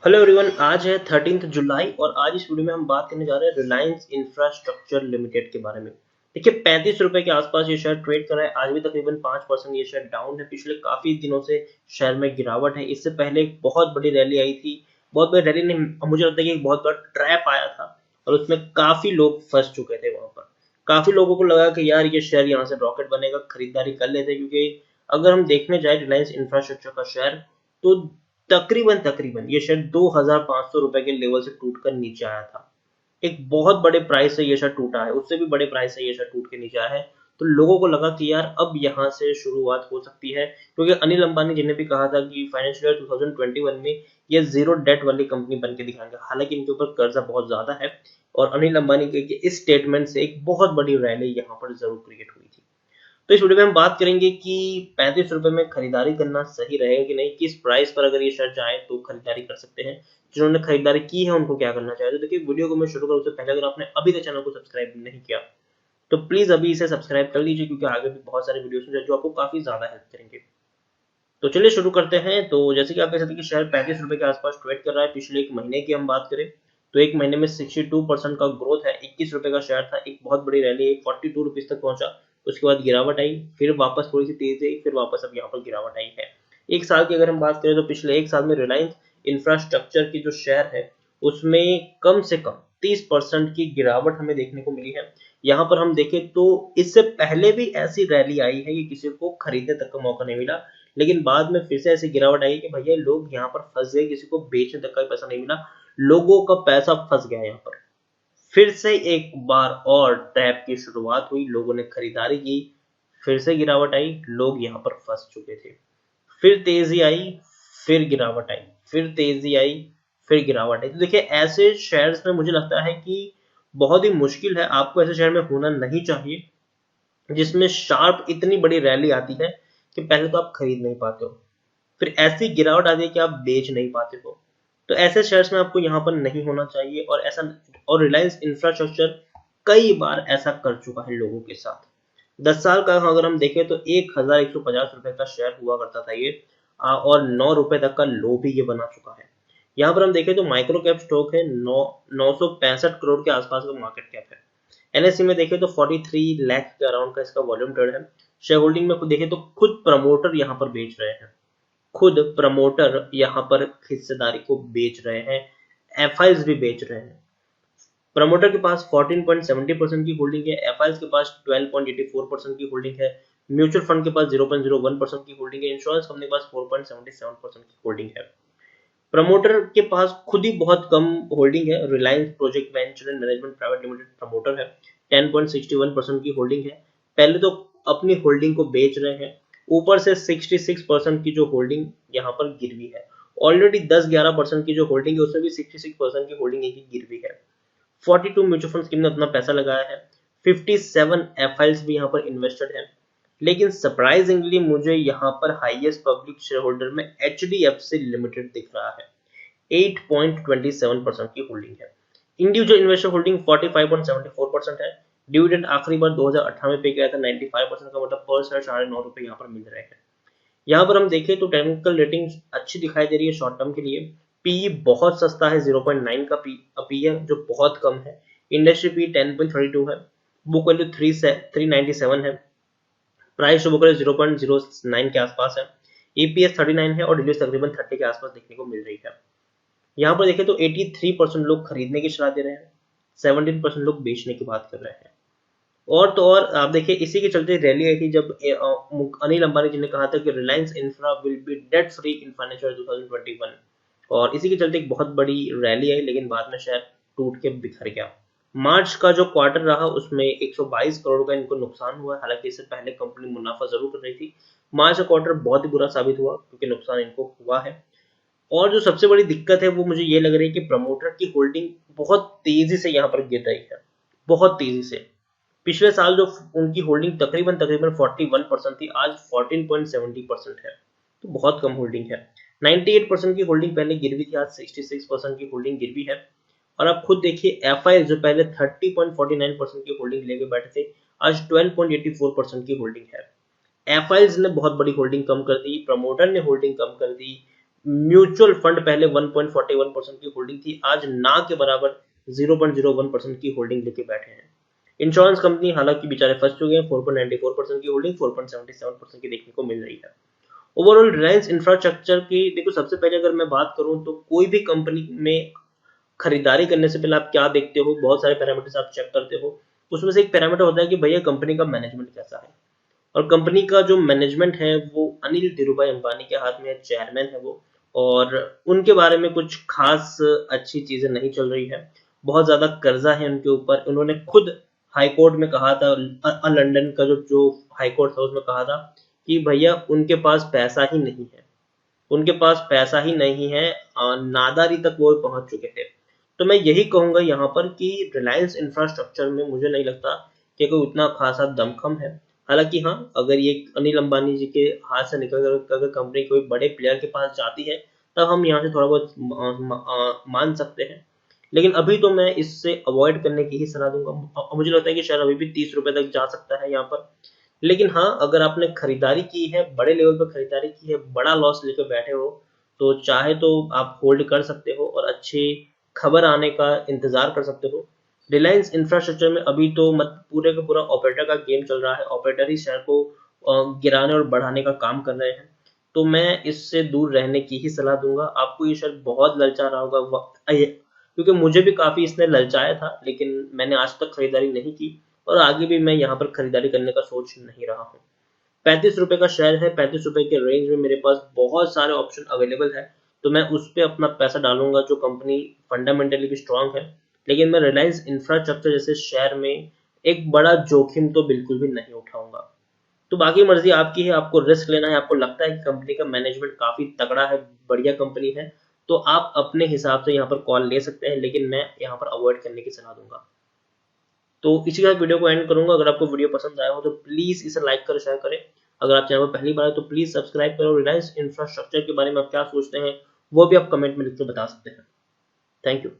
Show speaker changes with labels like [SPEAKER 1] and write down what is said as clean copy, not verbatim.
[SPEAKER 1] Hello everyone, आज है 13 जुलाई और आज इस वीडियो में हम बात करने जा रहे हैं रिलायंस इंफ्रास्ट्रक्चर लिमिटेड के बारे में। देखिए, 35 रुपए के आसपास ये शेयर ट्रेड कर रहा है। आज भी तकरीबन 5% ये शेयर डाउन है। पिछले काफी दिनों से शेयर में गिरावट है। इससे पहले एक बहुत बड़ी रैली आई थी। बहुत बड़ी रैली नहीं, मुझे लगता है कि एक बहुत बड़ा ट्रैप आया था और उसमें काफी लोग फंस चुके थे वहां पर। काफी लोगों को लगा कि यार ये शेयर यहाँ से रॉकेट बनेगा, खरीदारी कर लेते, क्योंकि अगर हम देखने जाए रिलायंस इंफ्रास्ट्रक्चर का शेयर तो तकरीबन तकरीबन ये शेयर 2500 रुपए के लेवल से टूटकर नीचे आया था। एक बहुत बड़े प्राइस से ये शेयर टूटा है, उससे भी बड़े प्राइस से ये शेयर टूट के नीचे आया है। तो लोगों को लगा कि यार अब यहाँ से शुरुआत हो सकती है, क्योंकि अनिल अंबानी जी ने भी कहा था कि फाइनेंशियल ईयर 2021 में ये जीरो डेट वाली कंपनी बन के दिखाएंगे। हालांकि इनके ऊपर कर्जा बहुत ज्यादा है और अनिल अंबानी के इस स्टेटमेंट से एक बहुत बड़ी रैली यहाँ पर जरूर क्रिएट हुई थी। तो इस वीडियो में हम बात करेंगे कि 35 रुपए में खरीदारी करना सही रहेगा कि नहीं, किस प्राइस पर अगर ये शेयर जाए तो खरीदारी कर सकते हैं। जिन्होंने खरीदारी की है उनको क्या करना चाहिए। तो देखिए, वीडियो को मैं शुरू करूँ उससे पहले अगर आपने अभी तक चैनल को सब्सक्राइब नहीं किया तो प्लीज अभी इसे सब्सक्राइब कर लीजिए, क्योंकि आगे भी बहुत सारे वीडियोस हैं जो आपको काफी ज्यादा हेल्प करेंगे। तो चलिए शुरू करते हैं। तो जैसे कि आप कह सकते हैं कि शेयर 35 रुपए के आसपास ट्रेड कर रहा है। पिछले एक महीने की हम बात करें तो एक महीने में 62% का ग्रोथ है। 21 रुपए का शेयर था, एक बहुत बड़ी रैली, एक 42 रुपीज तक पहुंचा। उसके बाद गिरावट आई, फिर वापस थोड़ी सी तेज आई, फिर वापस अब यहाँ पर गिरावट आई है। एक साल की अगर हम बात करें तो पिछले एक साल में रिलायंस इंफ्रास्ट्रक्चर की जो शेयर है उसमें कम से कम 30% की गिरावट हमें देखने को मिली है। यहाँ पर हम देखें तो इससे पहले भी ऐसी रैली आई है कि किसी को खरीदने तक का मौका नहीं मिला, लेकिन बाद में फिर से ऐसी गिरावट आई कि भैया लोग यहाँ पर फंस गए, किसी को बेचने तक का पैसा नहीं मिला, लोगों का पैसा फंस गया यहाँ पर। फिर से एक बार और ट्रैप की शुरुआत हुई, लोगों ने खरीदारी की, फिर से गिरावट आई, लोग यहाँ पर फंस चुके थे। फिर तेजी आई, फिर गिरावट आई, फिर तेजी आई, फिर गिरावट आई। तो देखिए, ऐसे शेयर्स में मुझे लगता है कि बहुत ही मुश्किल है, आपको ऐसे शेयर में होना नहीं चाहिए जिसमें शार्प इतनी बड़ी रैली आती है कि पहले तो आप खरीद नहीं पाते हो, फिर ऐसी गिरावट आती है कि आप बेच नहीं पाते हो। तो ऐसे शेयर्स में आपको यहाँ पर नहीं होना चाहिए। और रिलायंस इंफ्रास्ट्रक्चर कई बार ऐसा कर चुका है लोगों के साथ। 10 साल का अगर हम देखें तो 1150 रुपए का शेयर हुआ करता था ये, और 9 रुपए तक का लो भी ये बना चुका है। यहाँ पर हम देखें तो माइक्रो कैप स्टॉक है, 965 करोड़ के आसपास का मार्केट कैप है। एनएससी में देखें तो 43 लाख के अराउंड का इसका वॉल्यूम ट्रेड है। शेयर होल्डिंग में देखें तो खुद प्रमोटर यहाँ पर बेच रहे हैं, खुद प्रमोटर यहाँ पर हिस्सेदारी को बेच रहे हैं, एफआईज भी बेच रहे हैं। प्रमोटर के पास 14.70% की होल्डिंग है, एफआईज के पास 12.84% की होल्डिंग है, म्यूचुअल फंड के पास 0.01% की होल्डिंग है, इंश्योरेंस कंपनी के पास 4.77% की होल्डिंग है। प्रमोटर के पास खुद ही बहुत कम होल्डिंग है। Reliance project venture and management private limited promoter है, 10.61% की होल्डिंग है। पहले तो अपनी होल्डिंग को बेच रहे हैं, ऊपर से 66% की जो होल्डिंग यहाँ पर गिरवी है। ऑलरेडी 10-11% की जो होल्डिंग है उसमें भी 66% की होल्डिंग एक गिरवी है। 42 म्यूचुअल फंड स्कीम ने अपना पैसा लगाया है, 57 एफआईएल्स भी यहाँ पर इन्वेस्टेड है। लेकिन सरप्राइजिंगली मुझे यहाँ पर हाईएस्ट पब्लिक शेयर होल्डर में एचडीएफसी लिमिटेड दिख रहा है, 8.27% की होल्डिंग है। इंडिविजुअल इन्वेस्टर होल्डिंग 45.74% है। डिविडेंड आखिरी बार 2018 में पे किया था 95% का, मतलब पर शेयर 9.5 रुपए यहाँ पर मिल रहे हैं। यहाँ पर हम देखें तो टेक्निकल रेटिंग अच्छी दिखाई दे रही है शॉर्ट टर्म के लिए। पी बहुत सस्ता है, 0.9 का पी है जो बहुत कम है। इंडस्ट्री पी 10.32 है, बुक वैल्यू 397 है, प्राइस टू बुक वैल्यू 0.09 के आसपास है, ईपीएस 39 है और डिलीज तकरीबन 30 के आसपास देखने को मिल रही है। यहाँ पर देखें तो 83% लोग खरीदने की सलाह दे रहे हैं, 17% लोग बेचने की बात कर रहे हैं। और तो और आप देखिए, इसी के चलते रैली आई थी जब अनिल अंबानी जी ने कहा था कि Reliance infra will be debt free in financial 2021, और इसी के चलते एक बहुत बड़ी रैली आई, लेकिन बाद में शायद टूट के बिखर गया। मार्च का जो क्वार्टर रहा उसमें 122 करोड़ का इनको नुकसान हुआ। हालांकि इससे पहले कंपनी मुनाफा जरूर कर रही थी। मार्च का क्वार्टर बहुत ही बुरा साबित हुआ क्योंकि नुकसान इनको हुआ है। और जो सबसे बड़ी दिक्कत है वो मुझे ये लग रही है कि प्रमोटर की होल्डिंग बहुत तेजी से यहाँ पर गिर रही है, बहुत तेजी से। पिछले साल जो उनकी होल्डिंग तकरीबन तकरीबन 41% थी, आज 14.70% है, तो बहुत कम होल्डिंग है। 98% की होल्डिंग पहले गिरवी थी, आज 66% की होल्डिंग गिरवी है। और आप खुद देखिए, एफआई जो पहले 30.49% की होल्डिंग लेके बैठे थे, आज 12.84% की होल्डिंग है। एफआईज ने बहुत बड़ी होल्डिंग कम कर दी, प्रमोटर ने होल्डिंग कम कर दी, म्यूचुअल फंड पहले 1.41% की होल्डिंग थी, आज ना के बराबर 0.01% की होल्डिंग लेके बैठे हैं। इंश्योरेंस कंपनी हालांकि बेचारे फंस चुके हैं, 4.94% की होल्डिंग 4.77% की देखने को मिल रही है। ओवरऑल रिलायंस इंफ्रास्ट्रक्चर की देखो, सबसे पहले अगर मैं बात करूं तो कोई भी कंपनी में खरीदारी करने से पहले आप क्या देखते हो, बहुत सारे पैरामीटर्स आप चेक करते हो। उसमें से एक पैरामीटर होता है कि भैया कंपनी का मैनेजमेंट कैसा है, और कंपनी का जो मैनेजमेंट है वो अनिल धीरूभाई अंबानी के हाथ में है, चेयरमैन है वो, और उनके बारे में कुछ खास अच्छी चीजें नहीं चल रही है। बहुत ज्यादा कर्जा है उनके ऊपर। उन्होंने खुद हाई कोर्ट में कहा था, लंदन का जो हाई कोर्ट था उसमें कहा था कि भैया उनके पास पैसा ही नहीं है, उनके पास पैसा ही नहीं है, नादारी तक वो पहुंच चुके थे। तो मैं यही कहूंगा यहाँ पर कि रिलायंस इंफ्रास्ट्रक्चर में मुझे नहीं लगता कि कोई उतना खासा दमखम है। हालांकि हाँ, अगर ये अनिल अंबानी जी के हाथ से निकल कर अगर कंपनी कोई बड़े प्लेयर के पास जाती है तब हम यहाँ से थोड़ा बहुत मान सकते हैं, लेकिन अभी तो मैं इससे अवॉइड करने की ही सलाह दूंगा। मुझे लगता है कि शायद अभी भी 30 रुपए तक जा सकता है यहाँ पर। लेकिन हाँ, अगर आपने खरीदारी की है, बड़े लेवल पर खरीदारी की है, बड़ा लॉस लेकर बैठे हो, तो चाहे तो आप होल्ड कर सकते हो और अच्छी खबर आने का इंतजार कर सकते हो। रिलायंस इंफ्रास्ट्रक्चर में अभी तो मत पूरे का पूरा ऑपरेटर का गेम चल रहा है, ऑपरेटर ही शेयर को गिराने और बढ़ाने का काम कर रहे हैं। तो मैं इससे दूर रहने की ही सलाह दूंगा। आपको ये शायद बहुत ललचा रहा होगा, क्योंकि मुझे भी काफी इसने ललचाया था, लेकिन मैंने आज तक खरीदारी नहीं की और आगे भी मैं यहाँ पर खरीदारी करने का सोच नहीं रहा हूँ। 35 रुपए का शेयर है, 35 रुपए के रेंज में मेरे पास बहुत सारे ऑप्शन अवेलेबल है, तो मैं उस पर अपना पैसा डालूंगा जो कंपनी फंडामेंटली भी स्ट्रांग है। लेकिन मैं रिलायंस इंफ्रास्ट्रक्चर जैसे शेयर में एक बड़ा जोखिम तो बिल्कुल भी नहीं उठाऊंगा। तो बाकी मर्जी आपकी है, आपको रिस्क लेना है, आपको लगता है कि कंपनी का मैनेजमेंट काफी तगड़ा है, बढ़िया कंपनी है, तो आप अपने हिसाब से यहाँ पर कॉल ले सकते हैं, लेकिन मैं यहाँ पर अवॉइड करने की सलाह दूंगा। तो इसी के साथ वीडियो को एंड करूंगा। अगर आपको वीडियो पसंद आया हो तो प्लीज इसे लाइक करें, शेयर करें। अगर आप चैनल पर पहली बार है तो प्लीज सब्सक्राइब करो। रिलायंस इंफ्रास्ट्रक्चर के बारे में आप क्या सोचते हैं वो भी आप कमेंट में लिख कर बता सकते हैं। Thank you.